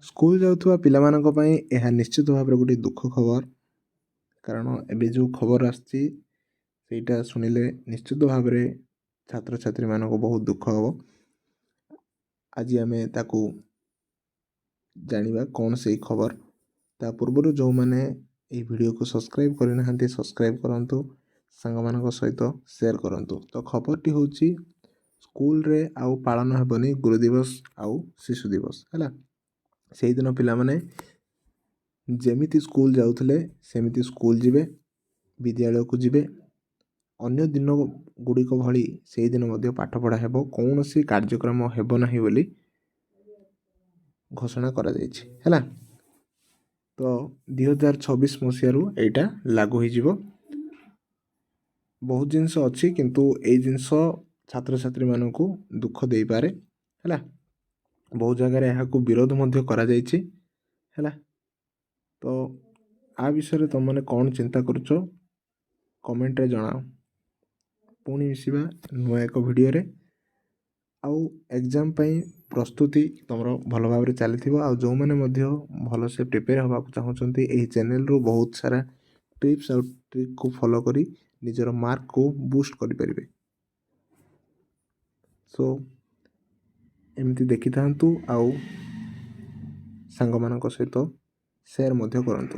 School ଯାଉଥିବା ପିଲାମାନଙ୍କ ପାଇଁ ଏହା ନିଶ୍ଚିତ ଭାବରେ ଗୋଟେ ଦୁଃଖ ଖବର। କାରଣ ଏବେ ଯେଉଁ ଖବର ଆସିଛି ସେଇଟା ଶୁଣିଲେ ନିଶ୍ଚିତ ଭାବରେ ଛାତ୍ରଛାତ୍ରୀମାନଙ୍କୁ ବହୁତ ଦୁଃଖ ହେବ। ଆଜି ଆମେ ତାକୁ ଜାଣିବା କ'ଣ ସେଇ ଖବର। ତା ପୂର୍ବରୁ ଯେଉଁମାନେ ଏହି ଭିଡ଼ିଓକୁ ସବସ୍କ୍ରାଇବ୍ କରିନାହାନ୍ତି ସବସ୍କ୍ରାଇବ୍ କରନ୍ତୁ, ସାଙ୍ଗମାନଙ୍କ ସହିତ ସେୟାର କରନ୍ତୁ। ତ ଖବରଟି ହେଉଛି ସ୍କୁଲରେ ଆଉ ପାଳନ ହେବନି ଗୁରୁ ଦିବସ ଆଉ ଶିଶୁ ଦିବସ ହେଲା। ସେଇଦିନ ପିଲାମାନେ ଯେମିତି ସ୍କୁଲ ଯାଉଥିଲେ ସେମିତି ସ୍କୁଲ ଯିବେ, ବିଦ୍ୟାଳୟକୁ ଯିବେ। ଅନ୍ୟ ଦିନ ଗୁଡ଼ିକ ଭଳି ସେଇଦିନ ମଧ୍ୟ ପାଠପଢ଼ା ହେବ, କୌଣସି କାର୍ଯ୍ୟକ୍ରମ ହେବ ନାହିଁ ବୋଲି ଘୋଷଣା କରାଯାଇଛି ହେଲା। ତ 2026 ମସିହାରୁ ଏଇଟା ଲାଗୁ ହୋଇଯିବ। ବହୁତ ଜିନିଷ ଅଛି କିନ୍ତୁ ଏଇ ଜିନିଷ ଛାତ୍ରଛାତ୍ରୀମାନଙ୍କୁ ଦୁଃଖ ଦେଇପାରେ ହେଲା। ବହୁତ ଜାଗାରେ ଏହାକୁ ବିରୋଧ ମଧ୍ୟ କରାଯାଇଛି ହେଲା। ତ ଆ ବିଷୟରେ ତୁମମାନେ କ'ଣ ଚିନ୍ତା କରୁଛ କମେଣ୍ଟରେ ଜଣାଅ। ପୁଣି ମିଶିବା ନୂଆ ଏକ ଭିଡ଼ିଓରେ। ଆଉ ଏକ୍ଜାମ ପାଇଁ ପ୍ରସ୍ତୁତି ତୁମର ଭଲ ଭାବରେ ଚାଲିଥିବ। ଆଉ ଯେଉଁମାନେ ମଧ୍ୟ ଭଲସେ ପ୍ରିପେୟାର ହେବାକୁ ଚାହୁଁଛନ୍ତି ଏହି ଚ୍ୟାନେଲରୁ ବହୁତ ସାରା ଟିପ୍ସ ଆଉ ଟ୍ରିକ୍କୁ ଫଲୋ କରି ନିଜର ମାର୍କକୁ ବୁଷ୍ଟ କରିପାରିବେ। ସୋ ଏମିତି ଦେଖିଥାନ୍ତୁ ଆଉ ସାଙ୍ଗମାନଙ୍କ ସହିତ ସେୟାର ମଧ୍ୟ କରନ୍ତୁ।